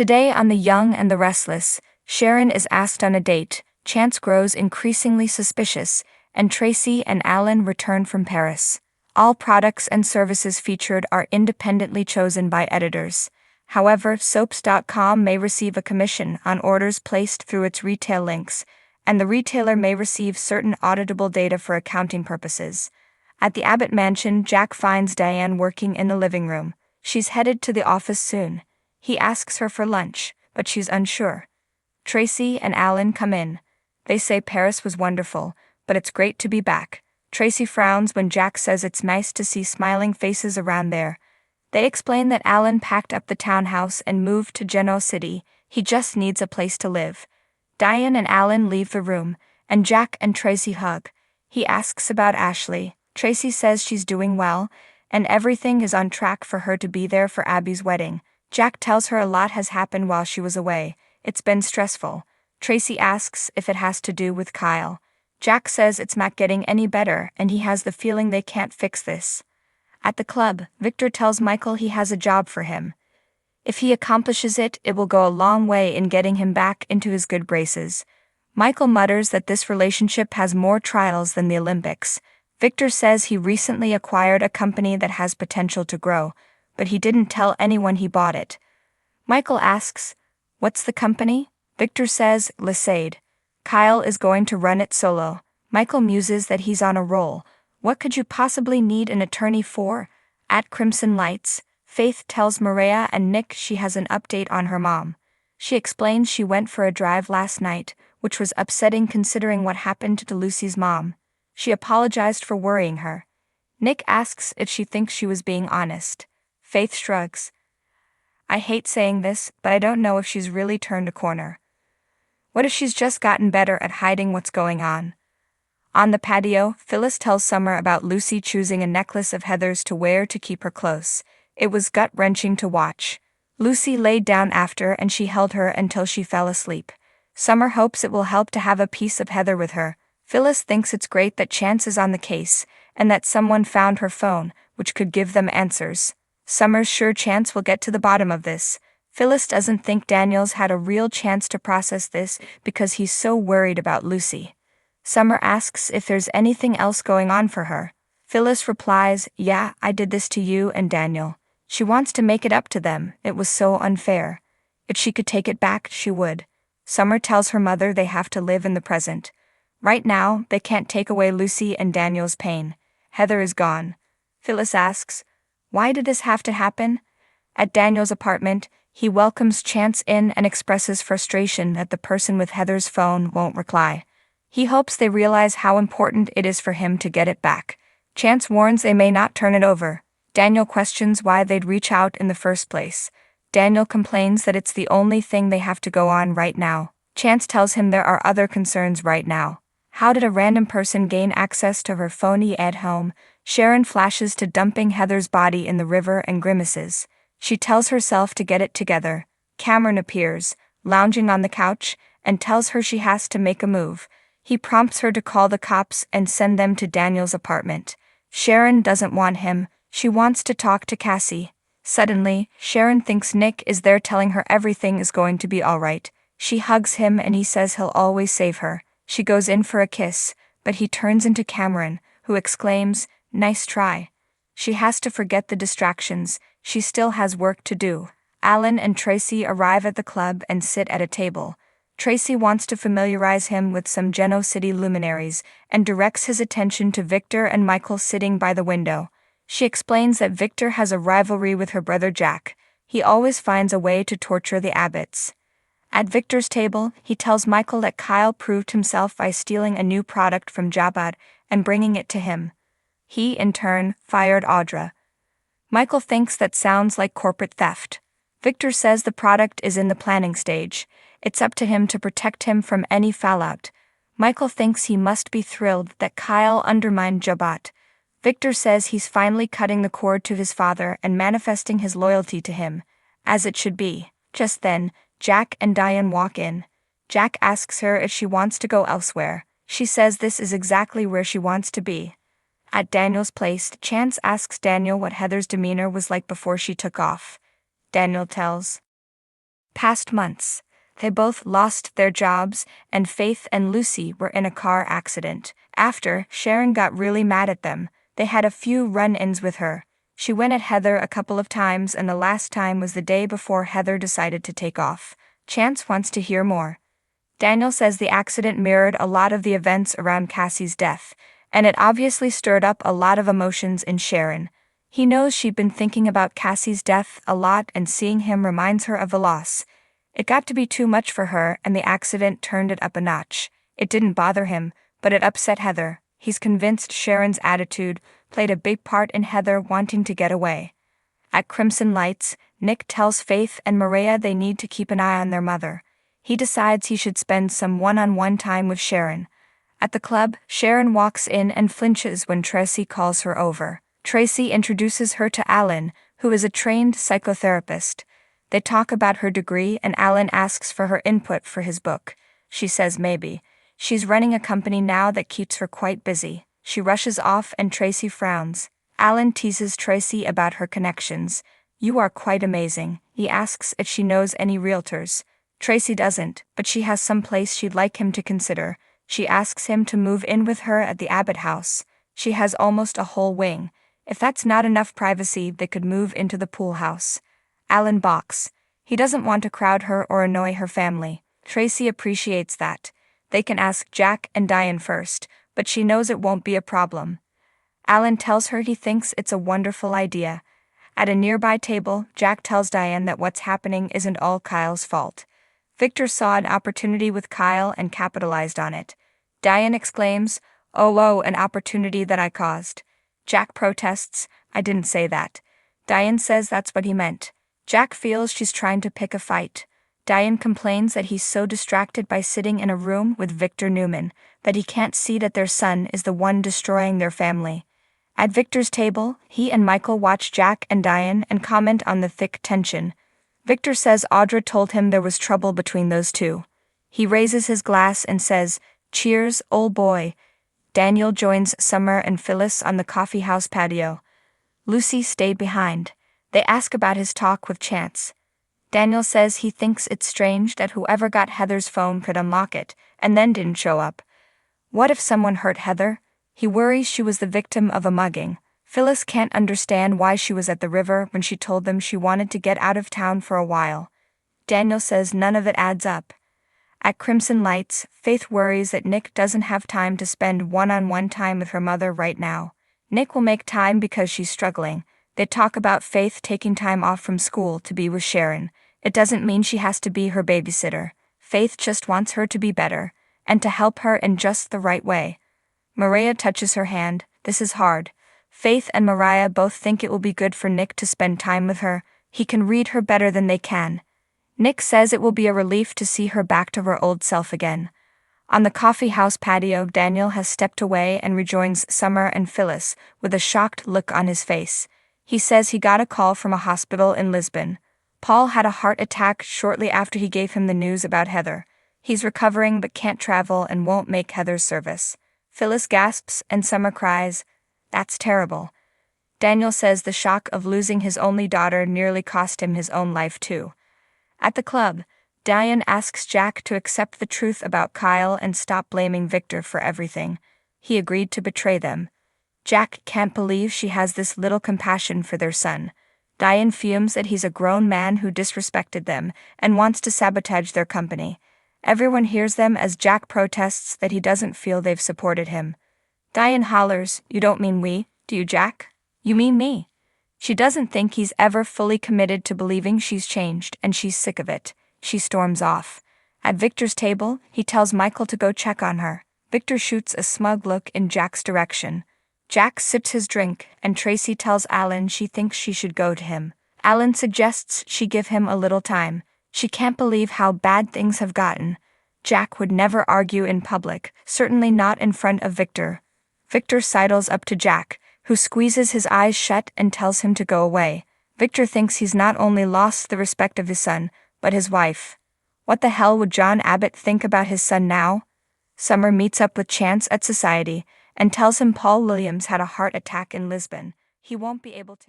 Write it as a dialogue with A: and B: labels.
A: Today on The Young and the Restless, Sharon is asked on a date, Chance grows increasingly suspicious, and Tracy and Alan return from Paris. All products and services featured are independently chosen by editors. However, soaps.com may receive a commission on orders placed through its retail links, and the retailer may receive certain auditable data for accounting purposes. At the Abbott mansion, Jack finds Diane working in the living room. She's headed to the office soon. He asks her for lunch, but she's unsure. Tracy and Alan come in. They say Paris was wonderful, but it's great to be back. Tracy frowns when Jack says it's nice to see smiling faces around there. They explain that Alan packed up the townhouse and moved to Genoa City. He just needs a place to live. Diane and Alan leave the room, and Jack and Tracy hug. He asks about Ashley. Tracy says she's doing well, and everything is on track for her to be there for Abby's wedding. Jack tells her a lot has happened while she was away. It's been stressful. Tracy asks if it has to do with Kyle. Jack says it's not getting any better, and he has the feeling they can't fix this. At the club, Victor tells Michael he has a job for him. If he accomplishes it, it will go a long way in getting him back into his good graces. Michael mutters that this relationship has more trials than the Olympics. Victor says he recently acquired a company that has potential to grow, but he didn't tell anyone he bought it. Michael asks, "What's the company?" Victor says, Lisade. Kyle is going to run it solo. Michael muses that he's on a roll. What could you possibly need an attorney for? At Crimson Lights, Faith tells Maria and Nick she has an update on her mom. She explains she went for a drive last night, which was upsetting considering what happened to Lucy's mom. She apologized for worrying her. Nick asks if she thinks she was being honest. Faith shrugs. "I hate saying this, but I don't know if she's really turned a corner. What if she's just gotten better at hiding what's going on?" On the patio, Phyllis tells Summer about Lucy choosing a necklace of Heather's to wear to keep her close. It was gut-wrenching to watch. Lucy laid down after and she held her until she fell asleep. Summer hopes it will help to have a piece of Heather with her. Phyllis thinks it's great that Chance is on the case, and that someone found her phone, which could give them answers. Summer's sure Chance will get to the bottom of this. Phyllis doesn't think Daniel's had a real chance to process this because he's so worried about Lucy. Summer asks if there's anything else going on for her. Phyllis replies, "Yeah, I did this to you and Daniel." She wants to make it up to them. It was so unfair. If she could take it back, she would. Summer tells her mother they have to live in the present. Right now, they can't take away Lucy and Daniel's pain. Heather is gone. Phyllis asks, "Why did this have to happen?" At Daniel's apartment, he welcomes Chance in and expresses frustration that the person with Heather's phone won't reply. He hopes they realize how important it is for him to get it back. Chance warns they may not turn it over. Daniel questions why they'd reach out in the first place. Daniel complains that it's the only thing they have to go on right now. Chance tells him there are other concerns right now. How did a random person gain access to her phony at home? Sharon flashes to dumping Heather's body in the river and grimaces. She tells herself to get it together. Cameron appears, lounging on the couch, and tells her she has to make a move. He prompts her to call the cops and send them to Daniel's apartment. Sharon doesn't want him. She wants to talk to Cassie. Suddenly, Sharon thinks Nick is there telling her everything is going to be all right. She hugs him and he says he'll always save her. She goes in for a kiss, but he turns into Cameron, who exclaims, "Nice try." She has to forget the distractions. She still has work to do. Alan and Tracy arrive at the club and sit at a table. Tracy wants to familiarize him with some Genoa City luminaries and directs his attention to Victor and Michael sitting by the window. She explains that Victor has a rivalry with her brother Jack. He always finds a way to torture the Abbotts. At Victor's table, he tells Michael that Kyle proved himself by stealing a new product from Jabad and bringing it to him. He, in turn, fired Audra. Michael thinks that sounds like corporate theft. Victor says the product is in the planning stage. It's up to him to protect him from any fallout. Michael thinks he must be thrilled that Kyle undermined Jabad. Victor says he's finally cutting the cord to his father and manifesting his loyalty to him, as it should be. Just then, Jack and Diane walk in. Jack asks her if she wants to go elsewhere. She says this is exactly where she wants to be. At Daniel's place, Chance asks Daniel what Heather's demeanor was like before she took off. Daniel tells Past months. They both lost their jobs, and Faith and Lucy were in a car accident. After, Sharon got really mad at them. They had a few run-ins with her. She went at Heather a couple of times, and the last time was the day before Heather decided to take off. Chance wants to hear more. Daniel says the accident mirrored a lot of the events around Cassie's death, and it obviously stirred up a lot of emotions in Sharon. He knows she'd been thinking about Cassie's death a lot, and seeing him reminds her of the loss. It got to be too much for her, and the accident turned it up a notch. It didn't bother him, but it upset Heather. He's convinced Sharon's attitude played a big part in Heather wanting to get away. At Crimson Lights, Nick tells Faith and Maria they need to keep an eye on their mother. He decides he should spend some one-on-one time with Sharon. At the club, Sharon walks in and flinches when Tracy calls her over. Tracy introduces her to Alan, who is a trained psychotherapist. They talk about her degree, and Alan asks for her input for his book. She says maybe. She's running a company now that keeps her quite busy. She rushes off and Tracy frowns. Alan teases Tracy about her connections. "You are quite amazing." He asks if she knows any realtors. Tracy doesn't, but she has some place she'd like him to consider. She asks him to move in with her at the Abbott house. She has almost a whole wing. If that's not enough privacy, they could move into the pool house. Alan balks. He doesn't want to crowd her or annoy her family. Tracy appreciates that. They can ask Jack and Diane first, but she knows it won't be a problem. Alan tells her he thinks it's a wonderful idea. At a nearby table, Jack tells Diane that what's happening isn't all Kyle's fault. Victor saw an opportunity with Kyle and capitalized on it. Diane exclaims, "Oh, an opportunity that I caused." Jack protests, "I didn't say that." Diane says that's what he meant. Jack feels she's trying to pick a fight. Diane complains that he's so distracted by sitting in a room with Victor Newman that he can't see that their son is the one destroying their family. At Victor's table, he and Michael watch Jack and Diane and comment on the thick tension. Victor says Audra told him there was trouble between those two. He raises his glass and says, "Cheers, old boy." Daniel joins Summer and Phyllis on the coffee house patio. Lucy stayed behind. They ask about his talk with Chance. Daniel says he thinks it's strange that whoever got Heather's phone could unlock it, and then didn't show up. What if someone hurt Heather? He worries she was the victim of a mugging. Phyllis can't understand why she was at the river when she told them she wanted to get out of town for a while. Daniel says none of it adds up. At Crimson Lights, Faith worries that Nick doesn't have time to spend one-on-one time with her mother right now. Nick will make time because she's struggling. They talk about Faith taking time off from school to be with Sharon. It doesn't mean she has to be her babysitter. Faith just wants her to be better, and to help her in just the right way. Maria touches her hand. This is hard. Faith and Mariah both think it will be good for Nick to spend time with her. He can read her better than they can. Nick says it will be a relief to see her back to her old self again. On the coffee house patio, Daniel has stepped away and rejoins Summer and Phyllis with a shocked look on his face. He says he got a call from a hospital in Lisbon. Paul had a heart attack shortly after he gave him the news about Heather. He's recovering but can't travel and won't make Heather's service. Phyllis gasps and Summer cries, "That's terrible." Daniel says the shock of losing his only daughter nearly cost him his own life too. At the club, Diane asks Jack to accept the truth about Kyle and stop blaming Victor for everything. He agreed to betray them. Jack can't believe she has this little compassion for their son. Diane fumes that he's a grown man who disrespected them and wants to sabotage their company. Everyone hears them as Jack protests that he doesn't feel they've supported him. Diane hollers, "You don't mean we, do you, Jack? You mean me." She doesn't think he's ever fully committed to believing she's changed, and she's sick of it. She storms off. At Victor's table, he tells Michael to go check on her. Victor shoots a smug look in Jack's direction. Jack sips his drink, and Tracy tells Alan she thinks she should go to him. Alan suggests she give him a little time. She can't believe how bad things have gotten. Jack would never argue in public, certainly not in front of Victor. Victor sidles up to Jack, who squeezes his eyes shut and tells him to go away. Victor thinks he's not only lost the respect of his son, but his wife. What the hell would John Abbott think about his son now? Summer meets up with Chance at Society and tells him Paul Williams had a heart attack in Lisbon. He won't be able to.